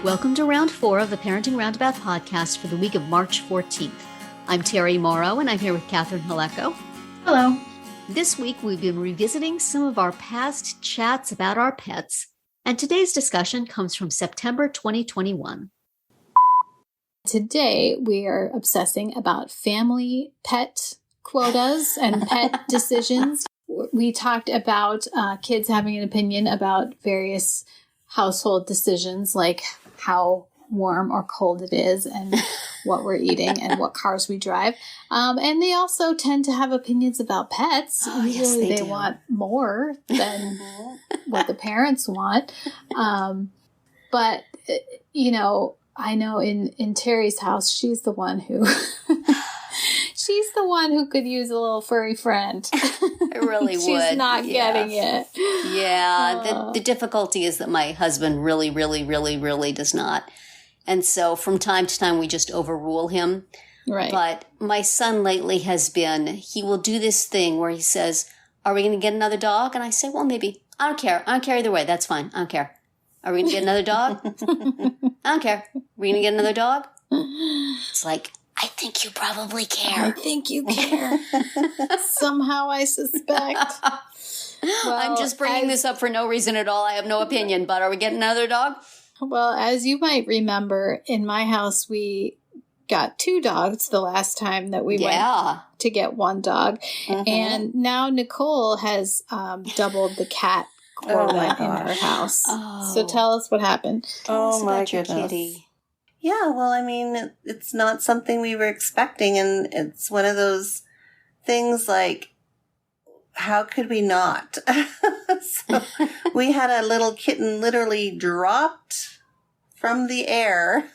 Welcome to round 4 of the Parenting Roundabout podcast for the week of March 14th. I'm Terry Morrow, and I'm here with Catherine Halecko. Hello. This week, we've been revisiting some of our past chats about our pets, and today's discussion comes from September 2021. Today, we are obsessing about family pet quotas and pet decisions. We talked about kids having an opinion about various household decisions, like how warm or cold it is and what we're eating and what cars we drive. And they also tend to have opinions about pets. Oh, Usually yes, they want more than what the parents want. But, you know, I know in Terry's house, she's the one who could use a little furry friend. I really would. She's not getting it. Yeah. The difficulty is that my husband really does not. And so from time to time, we just overrule him. Right. But my son lately he will do this thing where he says, are we going to get another dog? And I say, well, maybe. I don't care. I don't care either way. That's fine. I don't care. Are we going to get another dog? I don't care. Are we going to get another dog? It's like, I think you probably care. I think you care. Somehow I suspect. Well, I'm just bringing this up for no reason at all. I have no opinion, but are we getting another dog? Well, as you might remember, in my house, we got 2 dogs the last time that we went to get 1 dog. Mm-hmm. And now Nicole has doubled the cat quota in her house. Oh. So tell us what happened. Oh, my goodness. Kitty. Yeah, well, I mean, it's not something we were expecting, and it's one of those things like, how could we not? So we had a little kitten literally dropped from the air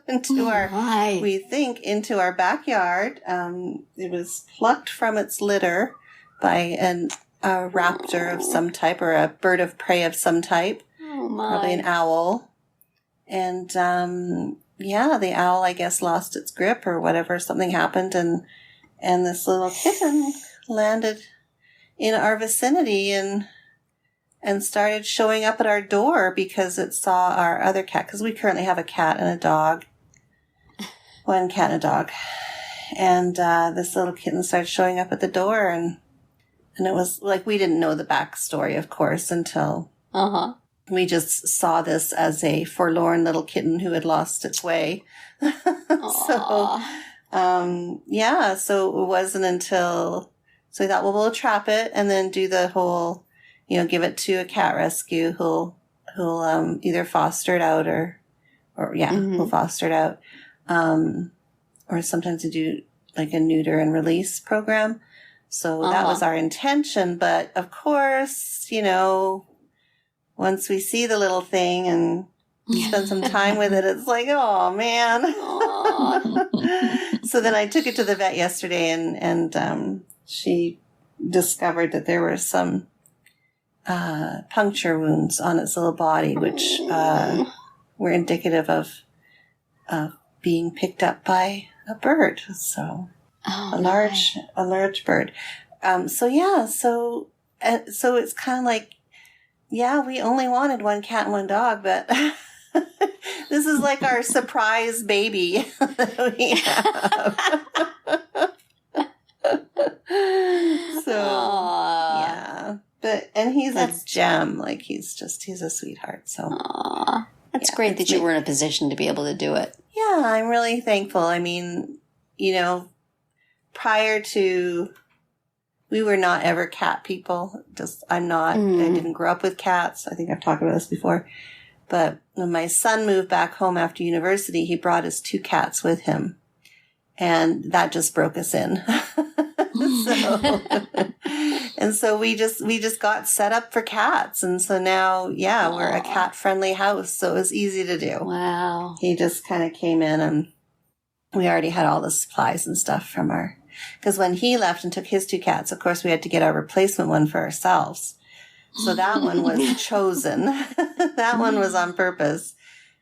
into into our backyard. It was plucked from its litter by a raptor of some type or a bird of prey of some type. Oh my. Probably an owl. And, the owl, I guess, lost its grip or whatever. Something happened and this little kitten landed in our vicinity and started showing up at our door because it saw our other cat. Because we currently have a cat and a dog. 1 cat and a dog. And, this little kitten started showing up at the door and it was like, we didn't know the backstory, of course, until we just saw this as a forlorn little kitten who had lost its way. So it wasn't until, so we thought, well, we'll trap it and then do the whole, give it to a cat rescue who'll either foster it out who'll foster it out. Or sometimes they do like a neuter and release program. So that was our intention. But of course, once we see the little thing and spend some time with it, it's like, oh man. So then I took it to the vet yesterday and she discovered that there were some puncture wounds on its little body, which were indicative of being picked up by a bird. So a large bird. So it's kind of like, we only wanted 1 cat and 1 dog, but this is like our surprise baby that we have. And he's a gem. Like he's a sweetheart. So that's great that you were in a position to be able to do it. Yeah, I'm really thankful. I mean, prior to, we were not ever cat people. I'm not. I didn't grow up with cats. I think I've talked about this before. But when my son moved back home after university, he brought his 2 cats with him. And that just broke us in. So we just got set up for cats. And so now, we're a cat friendly house. So it was easy to do. Wow. He just kind of came in and we already had all the supplies and stuff from because when he left and took his 2 cats, of course we had to get our replacement one for ourselves. So that one was chosen. That one was on purpose.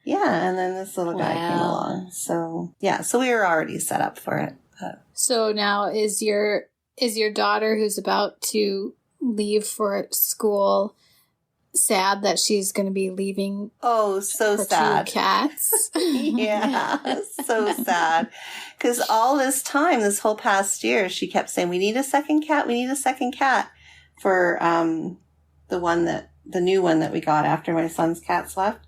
Yeah. And then this little guy came along. So so we were already set up for it. But. So now is your daughter who's about to leave for school sad that she's going to be leaving Oh, so her sad. 2 cats. Yeah, so sad. Because all this time, this whole past year, she kept saying, we need a second cat, we need a second cat for the new one that we got after my son's cats left.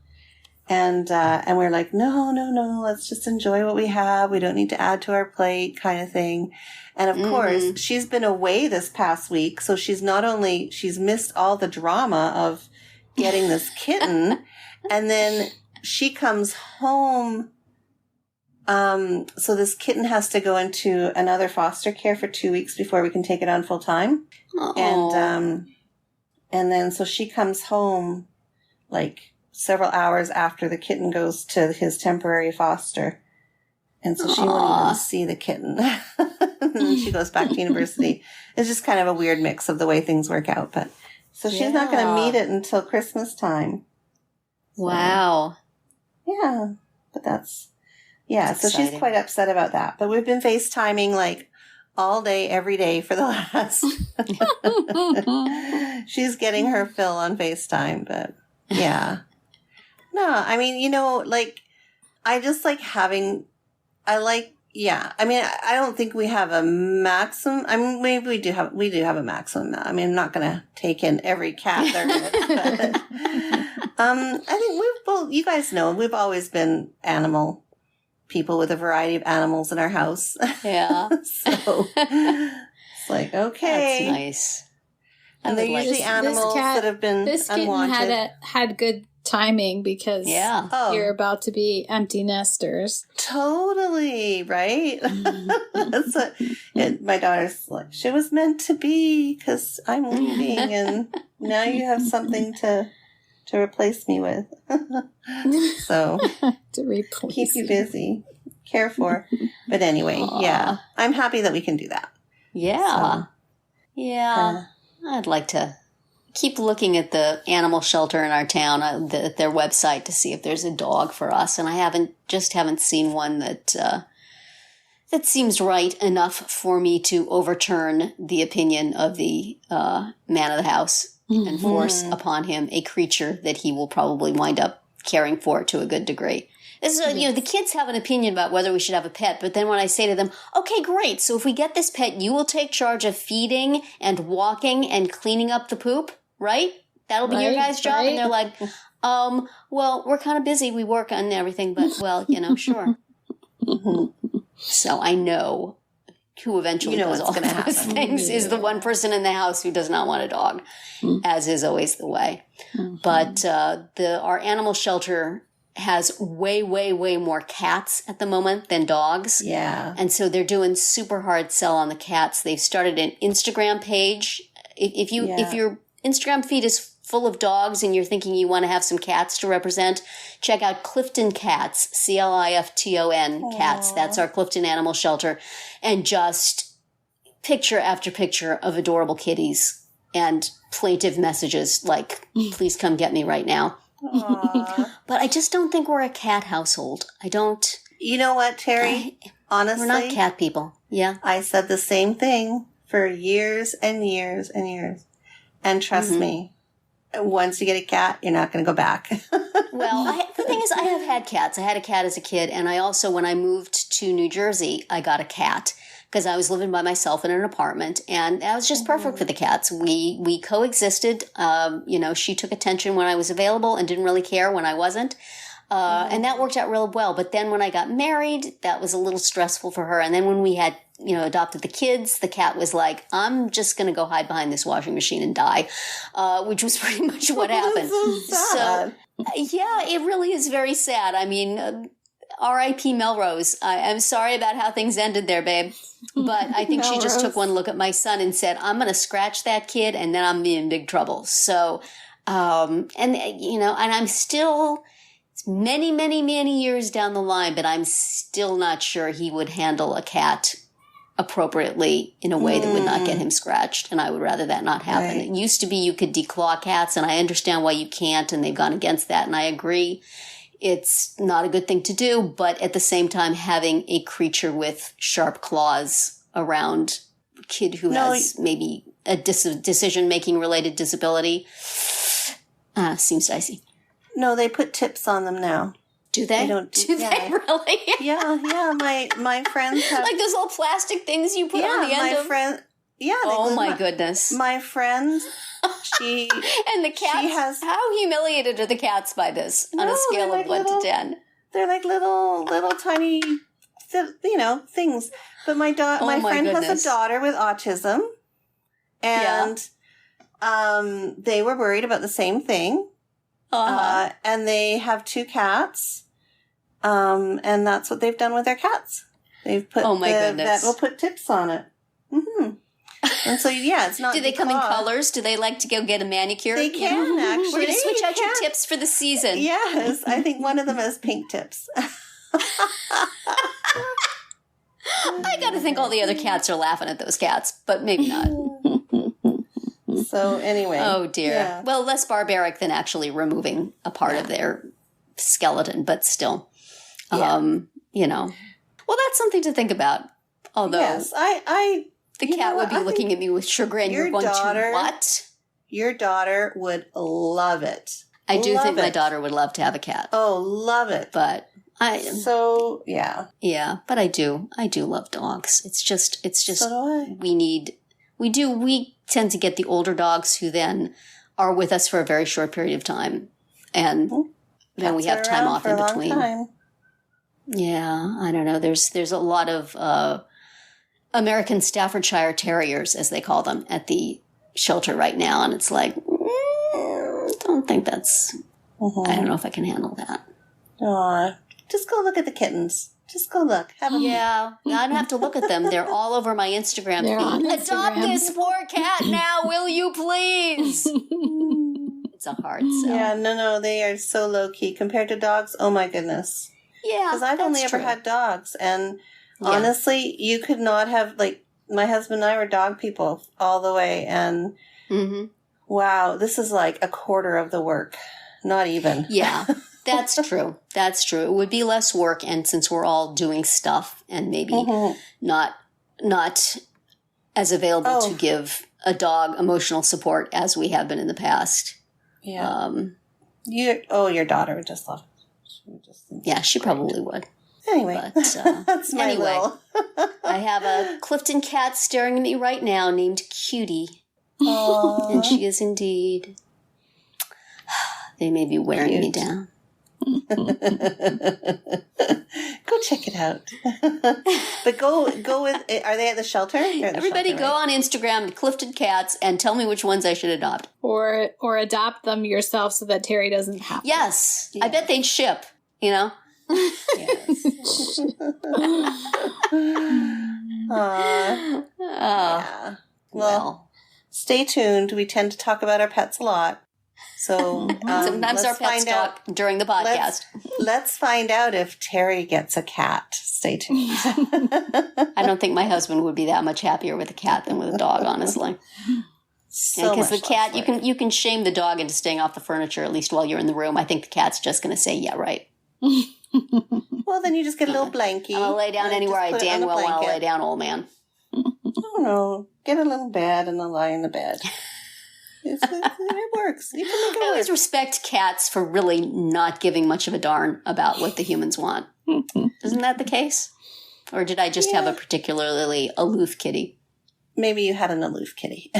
And we're like, no, let's just enjoy what we have. We don't need to add to our plate kind of thing. And of course, she's been away this past week. So she's missed all the drama of getting this kitten. And then she comes home. So this kitten has to go into another foster care for 2 weeks before we can take it on full time. Aww. And then so she comes home like several hours after the kitten goes to his temporary foster. And so she won't even see the kitten. And then she goes back to university. It's just kind of a weird mix of the way things work out. But so she's not going to meet it until Christmas time. So, Wow. yeah. But that's so exciting. she's quite upset about that. But we've been FaceTiming like all day, every day for the last. She's getting her fill on FaceTime, but yeah. No, I mean, like, I just like having, I mean, I don't think we have a maximum. I mean, maybe we do have a maximum. I mean, I'm not going to take in every cat there is, but, I think you guys know, we've always been animal people with a variety of animals in our house. Yeah. So it's like, okay. That's nice. And they're usually animals that have been This kitten unwanted. had good timing because you're about to be empty nesters. Totally, right? That's what my daughter's like, she was meant to be because I'm leaving and now you have something to replace me with. So To replace keep you busy, care for. But anyway, yeah, I'm happy that we can do that. Yeah. So, yeah. I'd like to keep looking at the animal shelter in our town, at their website, to see if there's a dog for us. And I haven't seen one that seems right enough for me to overturn the opinion of the man of the house and force upon him a creature that he will probably wind up caring for to a good degree. This is, the kids have an opinion about whether we should have a pet, but then when I say to them, okay, great, so if we get this pet, you will take charge of feeding and walking and cleaning up the poop, right? That'll be your guys' job. And they're like, well, we're kind of busy. We work on everything, but, sure. So I know who eventually does all those things is the one person in the house who does not want a dog, as is always the way. But our animal shelter has way, way, way more cats at the moment than dogs. Yeah. And so they're doing super hard sell on the cats. They've started an Instagram page. If your Instagram feed is full of dogs and you're thinking you want to have some cats to represent, check out Clifton Cats, Clifton Cats. That's our Clifton Animal Shelter. And just picture after picture of adorable kitties and plaintive messages like, please come get me right now. But I just don't think we're a cat household. I don't. You know what, Terry? Honestly, we're not cat people. Yeah. I said the same thing for years and years and years. And trust me, once you get a cat, you're not going to go back. Well, the thing is, I have had cats. I had a cat as a kid. And I also, when I moved to New Jersey, I got a cat because I was living by myself in an apartment. And that was just perfect for the cats. We coexisted. She took attention when I was available and didn't really care when I wasn't. And that worked out real well. But then when I got married, that was a little stressful for her. And then when we had, adopted the kids, the cat was like, I'm just going to go hide behind this washing machine and die, which was pretty much what happened. So sad. Yeah, it really is very sad. I mean, R.I.P. Melrose. I'm sorry about how things ended there, babe. But I think she just took one look at my son and said, I'm going to scratch that kid and then I'm in big trouble. So, and I'm still many, many, many years down the line, but I'm still not sure he would handle a cat appropriately in a way that would not get him scratched. And I would rather that not happen. Right. It used to be you could declaw cats, and I understand why you can't, and they've gone against that, and I agree. It's not a good thing to do, but at the same time, having a creature with sharp claws around a kid who has maybe a decision-making related disability, Seems dicey. No, they put tips on them now. Do they? Do they really? Yeah. My friends have like those little plastic things you put on the end of. Oh my goodness. My friend, she and the cats. How humiliated are the cats by this on a scale of 1 to 10? They're like little tiny, things. But my friend has a daughter with autism, and they were worried about the same thing. And they have 2 cats, and that's what they've done with their cats. They've put vet will put tips on it. Mm-hmm. And so it's not. Do they come in colors? Do they like to go get a manicure? They can actually. We're going to switch out your tips for the season. Yes, I think one of them has pink tips. I got to think all the other cats are laughing at those cats, but maybe not. So anyway. Oh, dear. Yeah. Well, less barbaric than actually removing a part of their skeleton, but still, Well, that's something to think about. Although, yes, the cat would be looking at me with chagrin. You're going to what? Your daughter would love it. I do think my daughter would love to have a cat. Oh, love it. But yeah. Yeah, but I do love dogs. It's just so do I. We tend to get the older dogs who then are with us for a very short period of time. And then we have time off in between. Yeah, I don't know. There's a lot of American Staffordshire Terriers, as they call them, at the shelter right now. And it's like, don't think that's, I don't know if I can handle that. Just go look at the kittens. Just go look. Yeah, I don't have to look at them. They're all over my Instagram feed. Adopt this poor cat now, will you please? It's a hard sell. Yeah, no, they are so low-key. Compared to dogs, oh my goodness. Yeah, because I've only ever had dogs. And honestly, you could not have, my husband and I were dog people all the way. And wow, this is like a quarter of the work. Not even. Yeah. That's true. That's true. It would be less work, and since we're all doing stuff and maybe not as available to give a dog emotional support as we have been in the past. Yeah. Your daughter would just love it. She probably would. Anyway, but, that's my little. I have a Clifton cat staring at me right now named Cutie. Aww. And she is indeed. They may be wearing me down. Go check it out. But go with, are they at the shelter? Everybody go on Instagram to Clifton Cats and tell me which ones I should adopt. Or adopt them yourself so that Terry doesn't have to. Yes. I bet they'd ship, Yes. Yeah. Well, stay tuned. We tend to talk about our pets a lot. So sometimes our pets talk during the podcast. Let's find out if Terry gets a cat. Stay tuned. I don't think my husband would be that much happier with a cat than with a dog, honestly. Because the cat, you can shame the dog into staying off the furniture at least while you're in the room. I think the cat's just going to say, yeah, right. Well, then you just get a little blankie. I'll lay down anywhere I dang well want to lay down, old man. I don't know. Get a little bed and then lie in the bed. It works. You can make it I always work. respect cats for really not giving much of a darn about what the humans want. Isn't that the case? Or did I just have a particularly aloof kitty? Maybe you had an aloof kitty.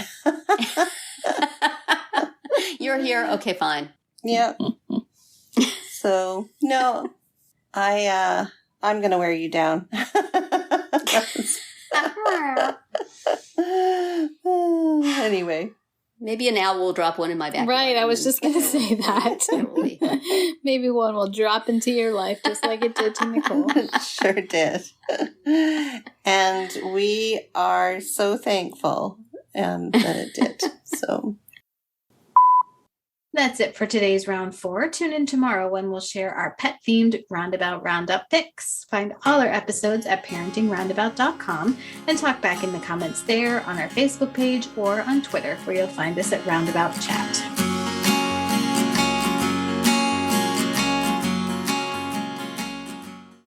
You're here? Okay, fine. Yeah. So, no, I'm going to wear you down. Anyway. Maybe an owl will drop one in my backyard. Right, I was just going to say that. Totally. Maybe one will drop into your life just like it did to Nicole. It sure did. And we are so thankful that it did. So. That's it for today's round 4. Tune in tomorrow when we'll share our pet-themed Roundabout Roundup picks. Find all our episodes at parentingroundabout.com and talk back in the comments there, on our Facebook page, or on Twitter, where you'll find us at Roundabout Chat.